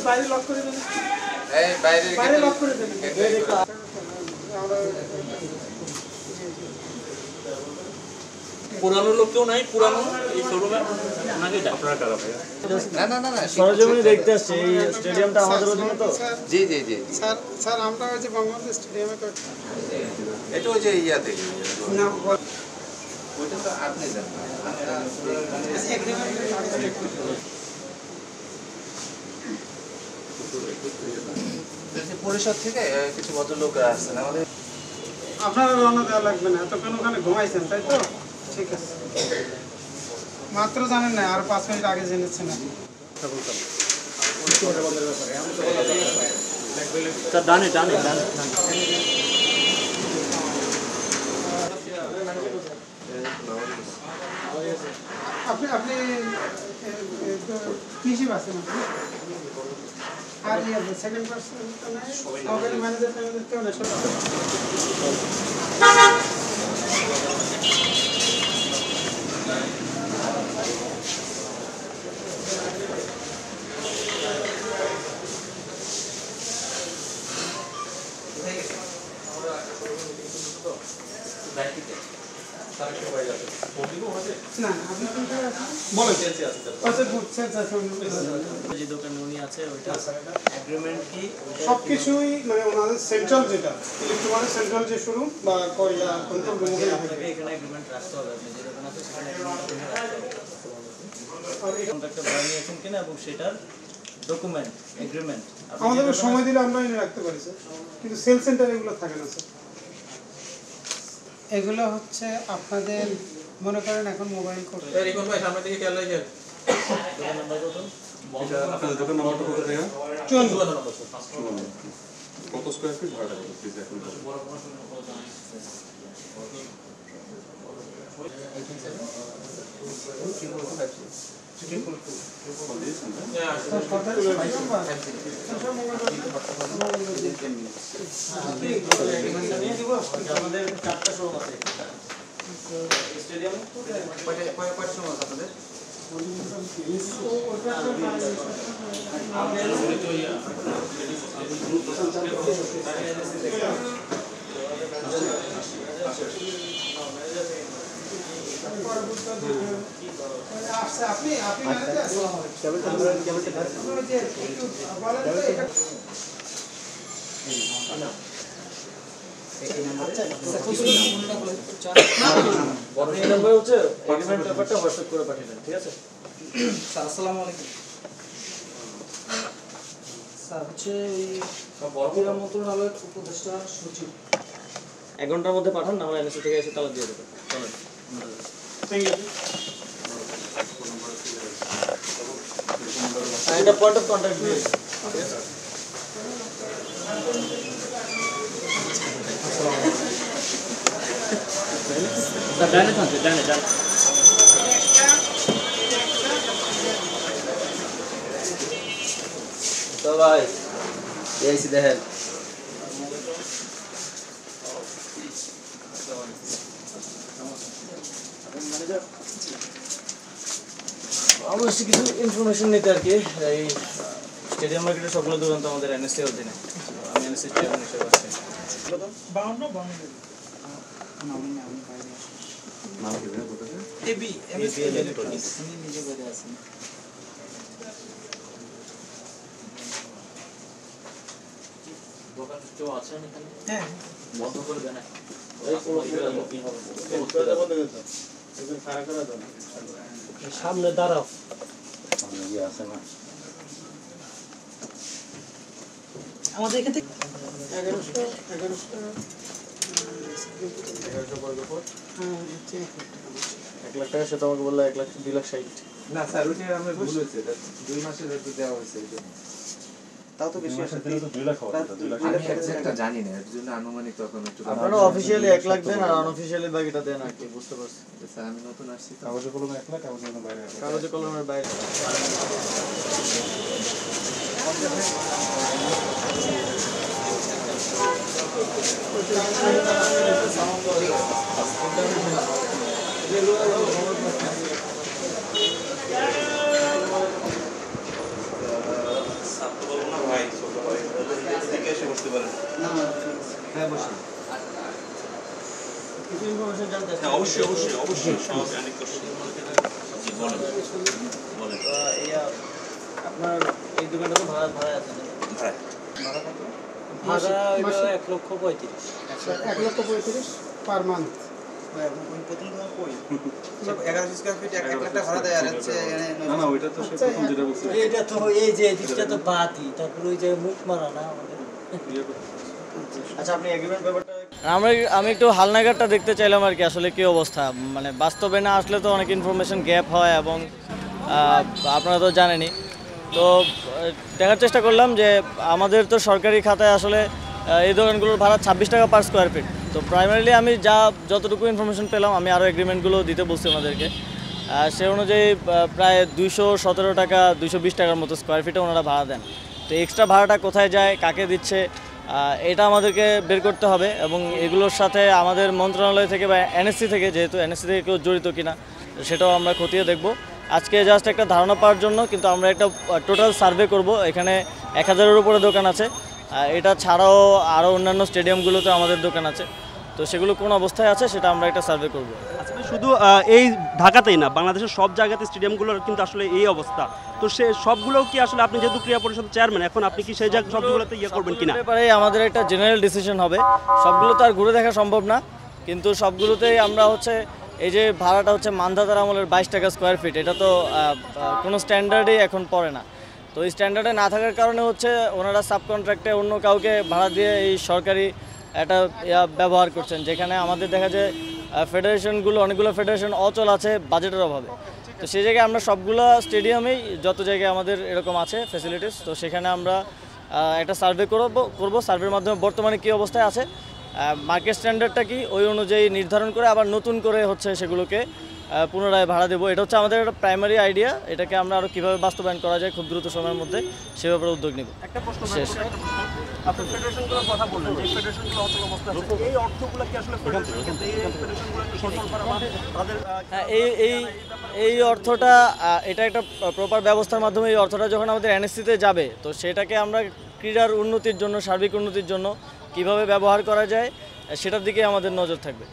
বাইরে লক করে দেন, এই বাইরে লক করে দেন। পুরানো লোক কেউ নাই পুরানো এই শোরুমে নাকি আপনারা কারা ভাই? না সরজমিনে দেখতে আসছে এই স্টেডিয়ামটা আমাদের অধীনে তো। জি স্যার আমরা ওই যে বঙ্গবন্ধু স্টেডিয়ামে করছি। এটা ওই যে ইয়াতে না ওইটা তো আপনি জানেন পরিষদ থেকে কিছু ভদ্রলোক আসছেন আমাদের। আপনারা রওনা দেওয়া লাগবে না, এতক্ষণ ওখানে ঘুমাইছেন তাই তো? ঠিক আছে, মাত্র জানেন না, আর 5 মিনিট আগে জেনেছেন। ডানে ডানে আপনি কৃষি বাসেন আর সেকেন্ড পার্সন মোবাইল ম্যানেজার কেউ না। সবকিছুই মানে ওনাদের সেন্ট্রাল যেটা ইলেকট্রনিক সেন্ট্রাল যে শুরু বা কয়লা কন্ট্রোল রুম এখানে এগ্রিমেন্ট রাখতে হবে, আপনি যে দোকান আছে সেখানে এগ্রিমেন্ট রাখতে হবে আর এই কন্ট্রাক্টটা ভাড়া নিয়েছেন কিনা এবং সেটার ডকুমেন্ট এগ্রিমেন্ট আমাদের সময় দিলে আমরা এনে রাখতে পারি স্যার, কিন্তু সেল সেন্টার এগুলো থাকে না স্যার। এগুলো হচ্ছে আপনাদের মনে করেন এখন মোবাইল করতে রিকন ভাই সামনে থেকে খেয়াল রাখবেন। দোকান নাম্বার কত? এটা আপনাদের দোকান নাম্বারটা কত টাকা? 54 নম্বর। কত স্কয়ার ফিট ভাড়া টাকা প্লিজ এখন আমাদের 4টা শো আছে স্টেডিয়ামে। কয়টা সময় আপনাদের? আপনি হোয়াটসঅ্যাপ করে পাঠিয়ে দেন, ঠিক আছে স্যার? আসসালামু আলাইকুম স্যার, হচ্ছে ক্রীড়া মন্ত্রণালয়ের উপদেষ্টা সচিব। 1 ঘন্টার মধ্যে পাঠান, আমরা এনএসসি থেকে এসে তালা দিয়ে দেবো। চলেন এটা পয়েন্ট অফ কন্ট্যাক্ট দিয়ে ডানে থাকছে ডানে তো ভাই এইসি দেখেন অবশ্যই কিছু ইনফরমেশন নিতে আর কি। এই স্টেডিয়াম মার্কেটের সবগুলো দোকান তো আমাদের এনএসসি অধীনে, আমি এনএসসি চেয়ারম্যান হিসেবে আছি। 52 নাম কি দেন বলতে? AB electronics. আমি নিজে বাইরে আছি। দোকান কেউ আছেন এখানে? হ্যাঁ বন্ধ করে দেন। সামনে দাঁড়াও। আমাদের এখান থেকে 1100 বর্গ ফুট। 1 লাখ টাকা সে তোমাকে বললো 1 লাখ 2 লাখ 60। না স্যার ওইটা আমরা ভুল হয়েছে, 2 মাসের একটু দেওয়া হয়েছে এই জন্য। তাও তো বেশি আসে। 2 লাখ হবে, 2 লাখ। আমি এক্সাক্টটা জানি না, এর জন্য আনুমানিক তখন একটু আপনারা অফিশিয়ালি 1 লাখ দেন আর আনঅফিশিয়ালি বাকিটা দেন আর কি, বুঝতে পারছি। স্যার আমি নতুন আসছি তো। কাগজে কলমে 1 লাখ, কাগজে কলমে বাইরে 1 লাখ। কাগজে কলমের বাইরে ওই হ্যাঁ বসে কিছু ইনফরমেশন জানতে চাই। অবশ্যই সব কানেক্ট করছি বলেন আপনার এই দোকানটা তো ভাড়া আছে না? ভাড়া কত? ভাড়া হইলো 1,35,000। 1,35,000 পার মান্থ। প্রথম তোমার কই 1100 স্কয়ার ফিট 1 লাখ টাকা ভাড়া দেয় আর হচ্ছে এখানে না ওইটা তো সে প্রথম যেটা বলছে এইটা তো এই যে এদিকটা তো বাতি, তারপর ওই যে মুখ মারা না আমাদের। আচ্ছা আপনি এগ্রিমেন্ট ব্যাপারটা আমি একটু হালনাগাদটা দেখতে চাইলাম আর কি, আসলে কি অবস্থা। মানে বাস্তবে না আসলে তো অনেক ইনফরমেশন গ্যাপ হয় এবং আপনারা তো জানেনই। তো দেখার চেষ্টা করলাম যে আমাদের তো সরকারি খাতায় আসলে এই দোকানগুলোর ভাড়া 26 টাকা পার স্কোয়ার ফিট। তো প্রাইমারিলি আমি যতটুকু ইনফরমেশন পেলাম, আমি আরও এগ্রিমেন্টগুলো দিতে বলছি ওনাদেরকে। সে অনুযায়ী প্রায় 217 টাকা 220 টাকার মতো স্কোয়ার ফিটে ওনারা ভাড়া দেন। তো এক্সট্রা ভাড়াটা কোথায় যায়, কাকে দিচ্ছে, এটা আমাদেরকে বের করতে হবে। এবং এগুলোর সাথে আমাদের মন্ত্রণালয় থেকে বা এনএসসি থেকে, যেহেতু এনএসসি থেকে কেউ জড়িত কিনা সেটাও আমরা খতিয়ে দেখব। আজকে জাস্ট একটা ধারণা পাওয়ার জন্য কিন্তু আমরা একটা টোটাল সার্ভে করব। এখানে 1000-এর উপরে দোকান আছে, এটা ছাড়াও আরও অন্যান্য স্টেডিয়ামগুলোতে আমাদের দোকান আছে। তো সেগুলো কোন অবস্থায় আছে সেটা আমরা একটা সার্ভে করব। আসলে শুধু এই ঢাকাতেই না, বাংলাদেশের সব জায়গাতে স্টেডিয়ামগুলোর কিন্তু আসলে এই অবস্থা। তো সে সবগুলোও কি আসলে আপনি যেহেতু ক্রীড়া পরিষদের চেয়ারম্যান, এখন আপনি কি সেই জায়গা সবগুলোতে করবেন কিনা? ব্যাপারে আমাদের একটা জেনারেল ডিসিশন হবে। সবগুলো তো আর ঘুরে দেখা সম্ভব না, কিন্তু সবগুলোতেই আমরা হচ্ছে এই যে ভাড়াটা হচ্ছে মান্ধাতার আমলের 22 টাকা স্কোয়ার ফিট, এটা তো কোনো স্ট্যান্ডার্ডেই এখন পড়ে না। তো এই স্ট্যান্ডার্ডে না থাকার কারণে হচ্ছে ওনারা সাবকন্ট্রাক্টে অন্য কাউকে ভাড়া দিয়ে এই সরকারি একটা ব্যবহার করছেন, যেখানে আমাদের দেখা যায় ফেডারেশনগুলো, অনেকগুলো ফেডারেশন অচল আছে বাজেটের অভাবে। তো সেই জায়গায় আমরা সবগুলো স্টেডিয়ামেই, যত জায়গায় আমাদের এরকম আছে ফ্যাসিলিটিস, তো সেখানে আমরা একটা সার্ভে করব। সার্ভের মাধ্যমে বর্তমানে কী অবস্থায় আছে, মার্কেট স্ট্যান্ডার্ডটা কি, ওই অনুযায়ী নির্ধারণ করে আবার নতুন করে হচ্ছে সেগুলোকে পুনরায় ভাড়া দেবো। এটা হচ্ছে আমাদের একটা প্রাইমারি আইডিয়া। এটাকে আমরা আরও কীভাবে বাস্তবায়ন করা যায় খুব দ্রুত সময়ের মধ্যে সে ব্যাপারে উদ্যোগ নেব। একটা প্রশ্ন শেষ। আপনি ফেডারেশনগুলোর কথা বললেন, যে ফেডারেশনগুলো অচল অবস্থা আছে, এই অর্থগুলো কি আসলে ফেডারেশনগুলো একটু সচল করা বা তাদের হ্যাঁ, এই অর্থটা এটা একটা প্রপার ব্যবস্থার মাধ্যমে এই অর্থটা যখন আমাদের এনএসসিতে যাবে, তো সেটাকে আমরা ক্রীড়ার উন্নতির জন্য, সার্বিক উন্নতির জন্য কিভাবে ব্যবহার করা যায় সেটার দিকে আমাদের নজর থাকবে।